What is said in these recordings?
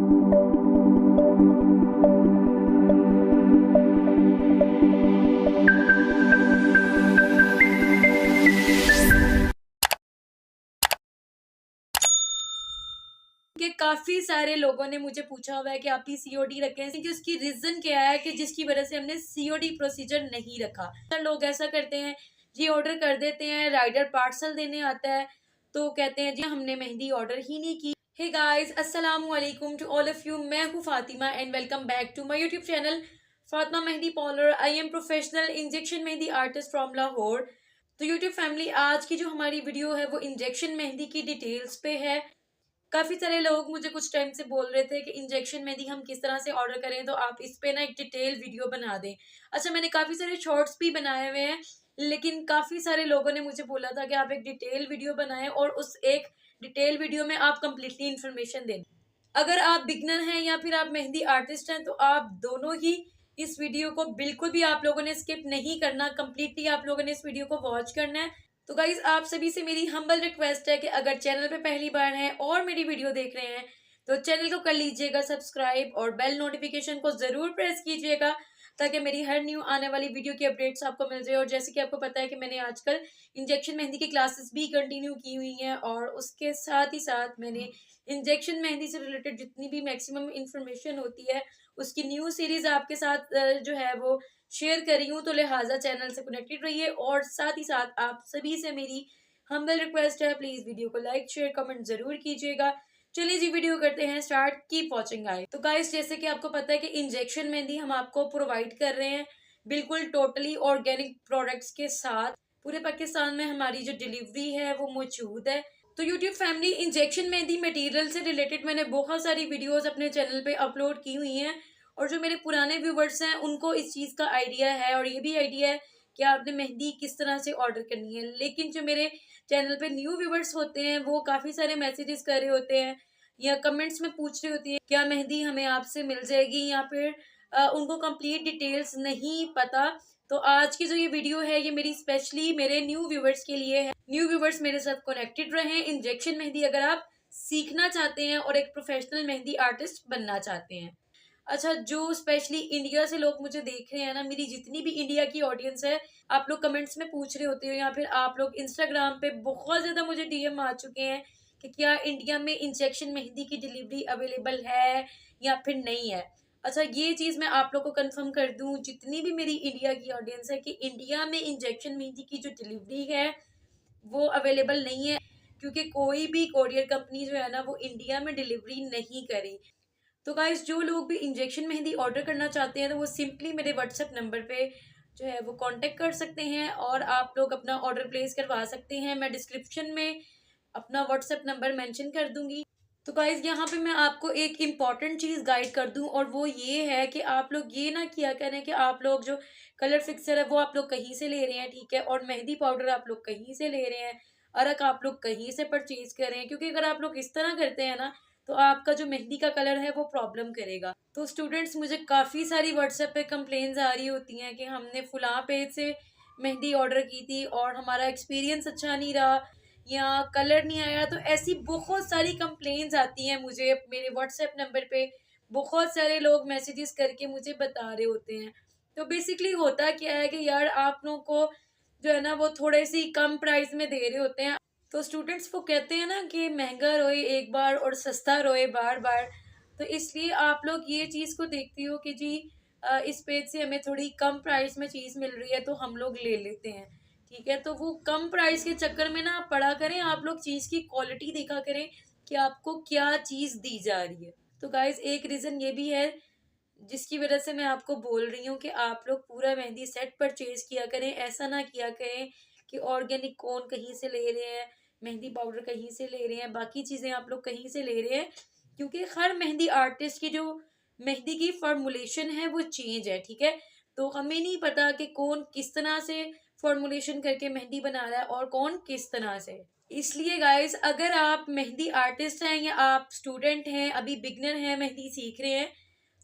कि काफी सारे लोगों ने मुझे पूछा हुआ है कि आप ही सीओडी रखें, कि उसकी रीजन क्या है कि जिसकी वजह से हमने सीओडी प्रोसीजर नहीं रखा। लोग ऐसा करते हैं जी, ऑर्डर कर देते हैं, राइडर पार्सल देने आता है तो कहते हैं जी हमने मेहंदी ऑर्डर ही नहीं की। हे गाइस, अस्सलाम वालेकुम टू ऑल ऑफ यू। मैं हूँ Fatima and welcome back to my YouTube channel Fatima mehndi parlour. I am professional injection mehndi artist from Lahore. तो यूट्यूब फैमिली, आज की जो हमारी वीडियो है वो इंजेक्शन मेहंदी की डिटेल्स पे है। काफी सारे लोग मुझे कुछ टाइम से बोल रहे थे कि इंजेक्शन मेहंदी हम किस तरह से ऑर्डर करें, तो आप इस पे ना एक डिटेल वीडियो बना दें। अच्छा, मैंने काफी सारे शॉर्ट्स भी बनाए हुए हैं, लेकिन काफी सारे लोगों ने मुझे बोला था कि आप एक डिटेल वीडियो बनाएं और उस एक डिटेल वीडियो में आप कंप्लीटली इन्फॉर्मेशन दें। अगर आप बिगनर हैं या फिर आप मेहंदी आर्टिस्ट हैं तो आप दोनों ही इस वीडियो को बिल्कुल भी आप लोगों ने स्किप नहीं करना, कंप्लीटली आप लोगों ने इस वीडियो को वॉच करना है। तो गाइज, आप सभी से मेरी हम्बल रिक्वेस्ट है कि अगर चैनल पे पहली बार हैं और मेरी वीडियो देख रहे हैं तो चैनल को कर लीजिएगा सब्सक्राइब और बेल नोटिफिकेशन को जरूर प्रेस कीजिएगा ताकि मेरी हर न्यू आने वाली वीडियो की अपडेट्स आपको मिल जाए। और जैसे कि आपको पता है कि मैंने आजकल इंजेक्शन मेहंदी की क्लासेस भी कंटिन्यू की हुई हैं और उसके साथ ही साथ मैंने इंजेक्शन मेहंदी से रिलेटेड जितनी भी मैक्सिमम इंफॉर्मेशन होती है उसकी न्यू सीरीज आपके साथ जो है वो शेयर करी हूँ। तो लिहाजा चैनल से कनेक्टेड रहिए और साथ ही साथ आप सभी से मेरी हम्बल रिक्वेस्ट है, प्लीज वीडियो को लाइक शेयर कमेंट जरूर कीजिएगा। चलिए जी, वीडियो करते हैं स्टार्ट। Keep watching guys. तो गाइस, जैसे कि आपको पता है कि इंजेक्शन मेहंदी हम आपको प्रोवाइड कर रहे हैं बिल्कुल टोटली ऑर्गेनिक प्रोडक्ट्स के साथ। पूरे पाकिस्तान में हमारी जो डिलीवरी है वो मौजूद है। तो YouTube family, injection mehndi material से रिलेटेड मैंने बहुत सारी वीडियोस अपने चैनल पे अपलोड की हुई हैं और जो मेरे पुराने व्यूवर्स हैं उनको इस चीज़ का आइडिया है और ये भी आइडिया है कि आपने मेहंदी किस तरह से ऑर्डर करनी है। लेकिन जो मेरे चैनल पे न्यू व्यूवर्स होते हैं वो काफ़ी सारे मैसेजेस कर रहे होते हैं या कमेंट्स में पूछ रहे होती हैं क्या मेहंदी हमें आपसे मिल जाएगी, या फिर उनको कंप्लीट डिटेल्स नहीं पता। तो आज की जो ये वीडियो है ये मेरी स्पेशली मेरे न्यू व्यूवर्स के लिए है। न्यू व्यूवर्स मेरे साथ कनेक्टेड रहें। इंजेक्शन मेहंदी अगर आप सीखना चाहते हैं और एक प्रोफेशनल मेहंदी आर्टिस्ट बनना चाहते हैं। अच्छा, जो स्पेशली इंडिया से लोग मुझे देख रहे हैं ना, मेरी जितनी भी इंडिया की ऑडियंस है, आप लोग कमेंट्स में पूछ रहे होते हो या फिर आप लोग इंस्टाग्राम पे बहुत ज़्यादा मुझे डीएम आ चुके हैं कि क्या इंडिया में इंजेक्शन मेहंदी की डिलीवरी अवेलेबल है या फिर नहीं है। अच्छा, ये चीज़ मैं आप लोग को कंफर्म कर दूं, जितनी भी मेरी इंडिया की ऑडियंस है, कि इंडिया में इंजेक्शन मेहंदी की जो डिलीवरी है वो अवेलेबल नहीं है, क्योंकि कोई भी कोरियर कंपनी जो है ना वो इंडिया में डिलीवरी नहीं करी। तो गाइस, जो लोग भी इंजेक्शन मेहंदी ऑर्डर करना चाहते हैं तो वो सिंपली मेरे व्हाट्सएप नंबर पे जो है वो कांटेक्ट कर सकते हैं और आप लोग अपना ऑर्डर प्लेस करवा सकते हैं। मैं डिस्क्रिप्शन में अपना व्हाट्सएप नंबर मेंशन कर दूंगी। तो गाइज, यहाँ पे मैं आपको एक इम्पॉर्टेंट चीज़ गाइड कर दूं और वो ये है कि आप लोग ये ना किया करें कि आप लोग जो कलर फिक्सर है वो आप लोग कहीं से ले रहे हैं, ठीक है, और मेहंदी पाउडर आप लोग कहीं से ले रहे हैं, अरक आप लोग कहीं से परचेज कर रहे हैं, क्योंकि अगर आप लोग इस तरह करते हैं ना तो आपका जो मेहंदी का कलर है वो प्रॉब्लम करेगा। तो स्टूडेंट्स, मुझे काफ़ी सारी व्हाट्सएप पे कंप्लेन्स आ रही होती हैं कि हमने फुला पेज से मेहंदी ऑर्डर की थी और हमारा एक्सपीरियंस अच्छा नहीं रहा या कलर नहीं आया। तो ऐसी बहुत सारी कंप्लेन्स आती हैं मुझे मेरे व्हाट्सएप नंबर पे। बहुत सारे लोग मैसेजेस करके मुझे बता रहे होते हैं। तो बेसिकली होता क्या है कि यार आप लोगों को जो है ना वो थोड़े सी कम प्राइस में दे रहे होते हैं। तो स्टूडेंट्स वो कहते हैं ना कि महंगा रोए एक बार और सस्ता रोए बार बार। तो इसलिए आप लोग ये चीज़ को देखती हो कि जी इस पेज से हमें थोड़ी कम प्राइस में चीज़ मिल रही है तो हम लोग ले लेते हैं, ठीक है। तो वो कम प्राइस के चक्कर में ना पड़ा करें, आप लोग चीज़ की क्वालिटी देखा करें कि आपको क्या चीज़ दी जा रही है। तो गाइज, एक रीज़न ये भी है जिसकी वजह से मैं आपको बोल रही हूँ कि आप लोग पूरा मेहंदी सेट परचेज किया करें। ऐसा ना किया करें कि ऑर्गेनिक कोन कहीं से ले रहे हैं, मेहंदी पाउडर कहीं से ले रहे हैं, बाकी चीज़ें आप लोग कहीं से ले रहे हैं, क्योंकि हर मेहंदी आर्टिस्ट की जो मेहंदी की फॉर्मुलेशन है वो चेंज है, ठीक है। तो हमें नहीं पता कि कौन किस तरह से फॉर्मुलेशन करके मेहंदी बना रहा है और कौन किस तरह से। इसलिए गाइस, अगर आप मेहंदी आर्टिस्ट हैं या आप स्टूडेंट हैं, अभी बिगनर हैं, मेहंदी सीख रहे हैं,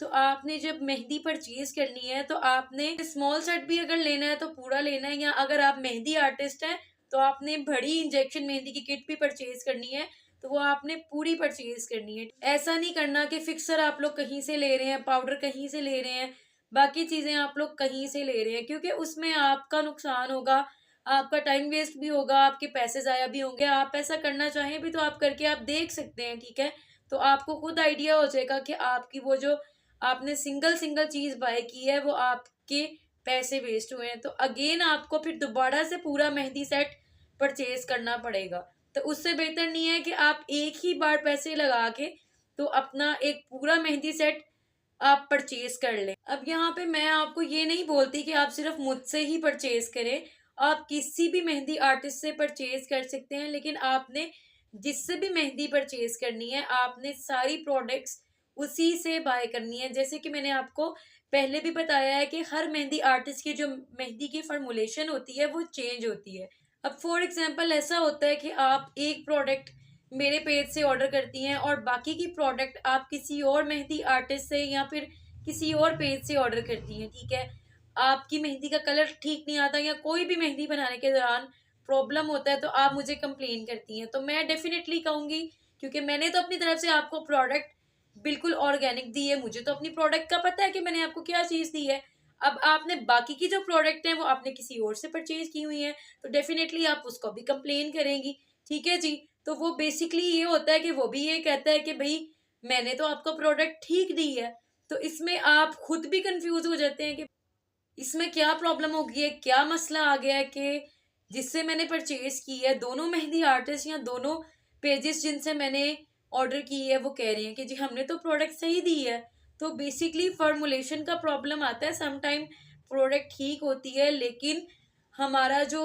तो आपने जब मेहंदी परचेज करनी है तो आपने स्मॉल सेट भी अगर लेना है तो पूरा लेना है, या अगर आप मेहंदी आर्टिस्ट हैं तो आपने बड़ी इंजेक्शन मेहंदी की किट भी परचेज करनी है तो वो आपने पूरी परचेज करनी है। ऐसा नहीं करना कि फिक्सर आप लोग कहीं से ले रहे हैं, पाउडर कहीं से ले रहे हैं, बाकी चीजें आप लोग कहीं से ले रहे हैं, क्योंकि उसमें आपका नुकसान होगा, आपका टाइम वेस्ट भी होगा, आपके पैसे जाया भी होंगे। आप ऐसा करना चाहें भी तो आप करके आप देख सकते हैं, ठीक है। तो आपको खुद आइडिया हो जाएगा कि आपकी वो जो आपने सिंगल सिंगल चीज बाय की है वो आपके पैसे वेस्ट हुए हैं। तो अगेन आपको फिर दोबारा से पूरा मेहंदी सेट परचेज करना पड़ेगा। तो उससे बेहतर नहीं है कि आप एक ही बार पैसे लगा के तो अपना एक पूरा मेहंदी सेट आप परचेज कर लें। अब यहाँ पे मैं आपको ये नहीं बोलती कि आप सिर्फ मुझसे ही परचेज करें, आप किसी भी मेहंदी आर्टिस्ट से परचेज कर सकते हैं, लेकिन आपने जिससे भी मेहंदी परचेज करनी है आपने सारी प्रोडक्ट्स उसी से बाय करनी है। जैसे कि मैंने आपको पहले भी बताया है कि हर मेहंदी आर्टिस्ट की जो मेहंदी की फॉर्मुलेशन होती है वो चेंज होती है। अब फॉर एग्जांपल ऐसा होता है कि आप एक प्रोडक्ट मेरे पेज से ऑर्डर करती हैं और बाकी की प्रोडक्ट आप किसी और मेहंदी आर्टिस्ट से या फिर किसी और पेज से ऑर्डर करती हैं, ठीक है। आपकी मेहंदी का कलर ठीक नहीं आता या कोई भी मेहंदी बनाने के दौरान प्रॉब्लम होता है तो आप मुझे कंप्लेन करती हैं, तो मैं डेफिनेटली कहूंगी, क्योंकि मैंने तो अपनी तरफ से आपको प्रोडक्ट बिल्कुल ऑर्गेनिक दी है, मुझे तो अपनी प्रोडक्ट का पता है कि मैंने आपको क्या चीज दी है। अब आपने बाकी की जो प्रोडक्ट है वो आपने किसी और से परचेज की हुई है तो डेफिनेटली आप उसको भी कंप्लेन करेंगी, ठीक है जी। तो वो बेसिकली ये होता है कि वो भी ये कहता है कि भाई मैंने तो आपको प्रोडक्ट ठीक दी है। तो इसमें आप खुद भी कंफ्यूज हो जाते हैं कि इसमें क्या प्रॉब्लम हो गई है, क्या मसला आ गया है कि जिससे मैंने परचेज की है, दोनों मेहंदी आर्टिस्ट या दोनों पेजेस जिनसे मैंने ऑर्डर की है वो कह रहे हैं कि जी हमने तो प्रोडक्ट सही दी है। तो बेसिकली फॉर्मुलेशन का प्रॉब्लम आता है, समटाइम प्रोडक्ट ठीक होती है लेकिन हमारा जो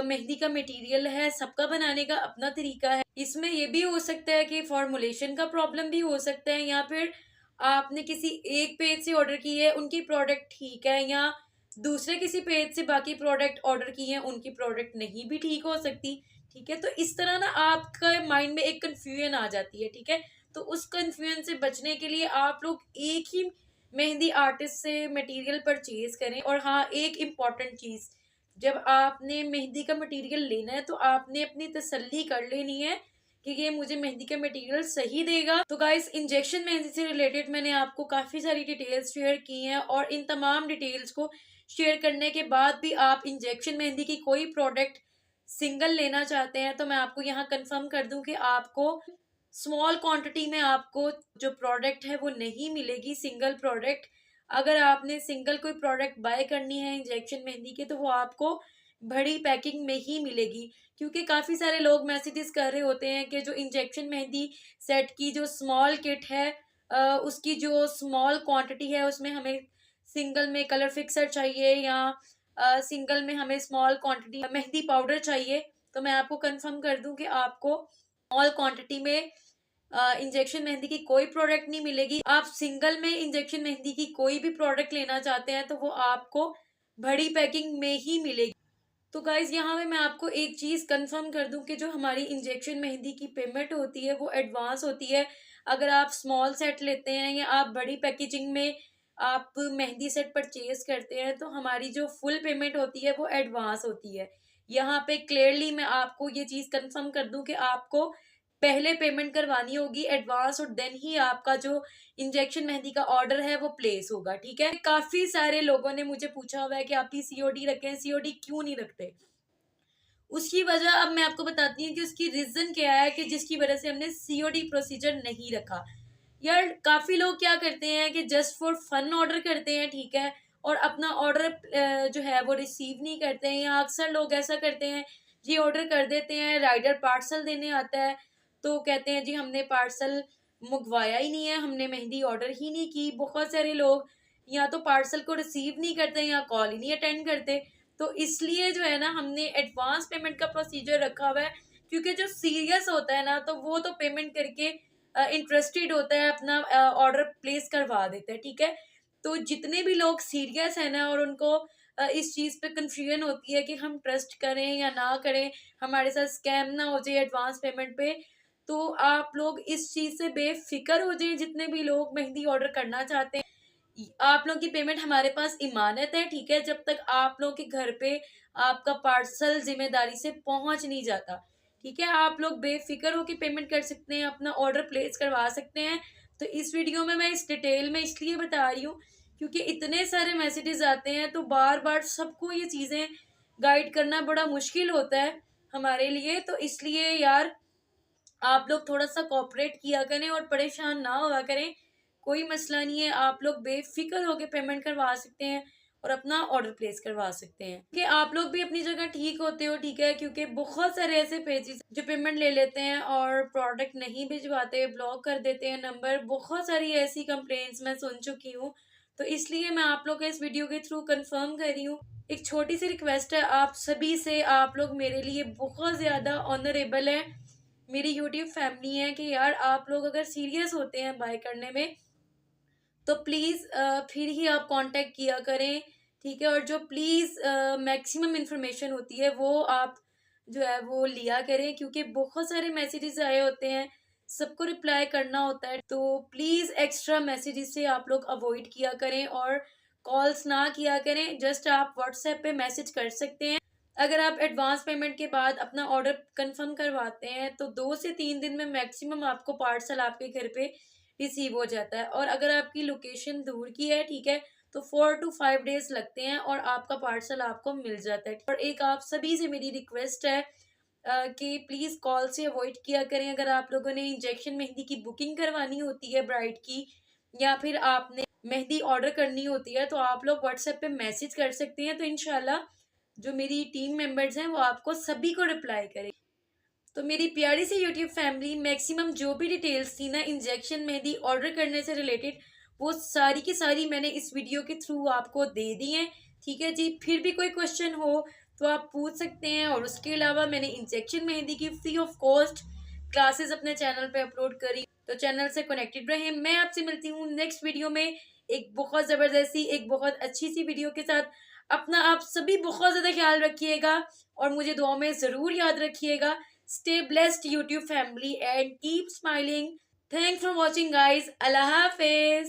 मेहंदी का मटेरियल है सबका बनाने का अपना तरीका है। इसमें ये भी हो सकता है कि फॉर्मुलेशन का प्रॉब्लम भी हो सकता है, या फिर आपने किसी एक पेज से ऑर्डर की है उनकी प्रोडक्ट ठीक है, या दूसरे किसी पेज से बाकी प्रोडक्ट ऑर्डर की है उनकी प्रोडक्ट नहीं भी ठीक हो सकती, ठीक है। तो इस तरह ना आपका माइंड में एक कंफ्यूजन आ जाती है, ठीक है। तो उस कंफ्यूजन से बचने के लिए आप लोग एक ही मेहंदी आर्टिस्ट से मटेरियल परचेज करें। और हाँ, एक इम्पॉर्टेंट चीज, जब आपने मेहंदी का मटेरियल लेना है तो आपने अपनी तसल्ली कर लेनी है कि ये मुझे मेहंदी का मटेरियल सही देगा। तो गाइस, इंजेक्शन मेहंदी से रिलेटेड मैंने आपको काफी सारी डिटेल्स शेयर की हैं और इन तमाम डिटेल्स को शेयर करने के बाद भी आप इंजेक्शन मेहंदी की कोई प्रोडक्ट सिंगल लेना चाहते हैं तो मैं आपको यहाँ कंफर्म कर दूं कि आपको स्मॉल क्वांटिटी में आपको जो प्रोडक्ट है वो नहीं मिलेगी सिंगल प्रोडक्ट। अगर आपने सिंगल कोई प्रोडक्ट बाय करनी है इंजेक्शन मेहंदी के तो वो आपको बड़ी पैकिंग में ही मिलेगी, क्योंकि काफ़ी सारे लोग मैसेजेस कर रहे होते हैं कि जो इंजेक्शन मेहंदी सेट की जो स्मॉल किट है उसकी जो स्मॉल क्वांटिटी है उसमें हमें सिंगल में कलर फिक्सर चाहिए या सिंगल में हमें स्मॉल क्वांटिटी मेहंदी पाउडर चाहिए। तो मैं आपको कंफर्म कर दूं कि आपको स्मॉल क्वांटिटी में इंजेक्शन मेहंदी की कोई प्रोडक्ट नहीं मिलेगी। आप सिंगल में इंजेक्शन मेहंदी की कोई भी प्रोडक्ट लेना चाहते हैं तो वो आपको बड़ी पैकिंग में ही मिलेगी। तो गाइज यहाँ पे मैं आपको एक चीज़ कंफर्म कर दूं कि जो हमारी इंजेक्शन मेहंदी की पेमेंट होती है वो एडवांस होती है। अगर आप स्मॉल सेट लेते हैं या आप बड़ी पैकेजिंग में आप मेहंदी सेट परचेज करते हैं तो हमारी जो फुल पेमेंट होती है वो एडवांस होती है। यहाँ पे क्लियरली मैं आपको ये चीज़ कंफर्म कर दूं कि आपको पहले पेमेंट करवानी होगी एडवांस और देन ही आपका जो इंजेक्शन मेहंदी का ऑर्डर है वो प्लेस होगा, ठीक है। काफी सारे लोगों ने मुझे पूछा हुआ है कि आप ही सीओडी रखें, सीओडी क्यों नहीं रखते। उसकी वजह अब मैं आपको बताती हूँ कि उसकी रीजन क्या है कि जिसकी वजह से हमने सीओडी प्रोसीजर नहीं रखा। यार काफी लोग क्या करते हैं कि जस्ट फॉर फन ऑर्डर करते हैं, ठीक है, और अपना ऑर्डर जो है वो रिसीव नहीं करते हैं। या अक्सर लोग ऐसा करते हैं जी ऑर्डर कर देते हैं, राइडर पार्सल देने आता है तो कहते हैं जी हमने पार्सल मंगवाया ही नहीं है, हमने मेहंदी ऑर्डर ही नहीं की। बहुत सारे लोग या तो पार्सल को रिसीव नहीं करते या कॉल ही नहीं अटेंड करते। तो इसलिए जो है ना हमने एडवांस पेमेंट का प्रोसीजर रखा हुआ है, क्योंकि जो सीरियस होता है ना तो वो तो पेमेंट करके इंटरेस्टेड होता है, अपना ऑर्डर प्लेस करवा देता है, ठीक है। तो जितने भी लोग सीरियस है ना और उनको इस चीज़ पे कंफ्यूजन होती है कि हम ट्रस्ट करें या ना करें, हमारे साथ स्कैम ना हो जाए एडवांस पेमेंट पे, तो आप लोग इस चीज़ से बेफिक्र हो जाए। जितने भी लोग मेहंदी ऑर्डर करना चाहते हैं, आप लोग की पेमेंट हमारे पास इमानत है, ठीक है, जब तक आप लोग के घर पे आपका पार्सल जिम्मेदारी से पहुंच नहीं जाता। ठीक है, आप लोग बेफिक्र होकर पेमेंट कर सकते हैं, अपना ऑर्डर प्लेस करवा सकते हैं। तो इस वीडियो में मैं इस डिटेल में इसलिए बता रही हूँ क्योंकि इतने सारे मैसेजेस आते हैं, तो बार बार सबको ये चीज़ें गाइड करना बड़ा मुश्किल होता है हमारे लिए। तो इसलिए यार आप लोग थोड़ा सा कोऑपरेट किया करें और परेशान ना हुआ करें। कोई मसला नहीं है, आप लोग बेफिक्र होकर पेमेंट करवा सकते हैं और अपना ऑर्डर प्लेस करवा सकते हैं कि आप लोग भी अपनी जगह ठीक होते हो। ठीक है, क्योंकि बहुत सारे ऐसे पेजेस जो पेमेंट ले लेते हैं और प्रोडक्ट नहीं भिजवाते, ब्लॉक कर देते हैं नंबर। बहुत सारी ऐसी कंप्लेंट्स मैं सुन चुकी हूँ। तो इसलिए मैं आप लोग को इस वीडियो के थ्रू कंफर्म कर रही हूँ, एक छोटी सी रिक्वेस्ट है आप सभी से, आप लोग मेरे लिए बहुत ज़्यादा ऑनरेबल है, मेरी यूट्यूब फैमिली है, कि यार आप लोग अगर सीरियस होते हैं बाय करने में तो प्लीज़ फिर ही आप कांटेक्ट किया करें। ठीक है, और जो प्लीज़ मैक्सिमम इन्फॉर्मेशन होती है वो आप जो है वो लिया करें, क्योंकि बहुत सारे मैसेजेस आए होते हैं, सबको रिप्लाई करना होता है। तो प्लीज़ एक्स्ट्रा मैसेजेस से आप लोग अवॉइड किया करें और कॉल्स ना किया करें। जस्ट आप व्हाट्सएप पे मैसेज कर सकते हैं। अगर आप एडवांस पेमेंट के बाद अपना ऑर्डर कंफर्म करवाते हैं तो 2 से 3 दिन में मैक्सिमम आपको पार्सल आपके घर पे रिसीव हो जाता है। और अगर आपकी लोकेशन दूर की है, ठीक है, तो 4 टू 5 डेज लगते हैं और आपका पार्सल आपको मिल जाता है। और एक आप सभी से मेरी रिक्वेस्ट है कि प्लीज़ कॉल से अवॉइड किया करें। अगर आप लोगों ने इंजेक्शन मेहंदी की बुकिंग करवानी होती है ब्राइड की, या फिर आपने मेहंदी ऑर्डर करनी होती है, तो आप लोग व्हाट्सएप पे मैसेज कर सकते हैं। तो इंशाल्लाह जो मेरी टीम मेंबर्स हैं वो आपको सभी को रिप्लाई करें। तो मेरी प्यारी सी यूट्यूब फैमिली, मैक्सिमम जो भी डिटेल्स थी ना इंजेक्शन मेहंदी ऑर्डर करने से रिलेटेड, वो सारी की सारी मैंने इस वीडियो के थ्रू आपको दे दी हैं। ठीक है जी, फिर भी कोई क्वेश्चन हो तो आप पूछ सकते हैं। और उसके अलावा मैंने इंजेक्शन मेहंदी की फ्री ऑफ कॉस्ट क्लासेस अपने चैनल पे अपलोड करी, तो चैनल से कनेक्टेड रहें। मैं आपसे मिलती हूँ नेक्स्ट वीडियो में एक बहुत ज़बरदस्ती, एक बहुत अच्छी सी वीडियो के साथ। अपना आप सभी बहुत ज़्यादा ख्याल रखिएगा और मुझे दुआ में ज़रूर याद रखिएगा। Stay blessed YouTube family and keep smiling. Thanks for watching guys. Allah Hafiz.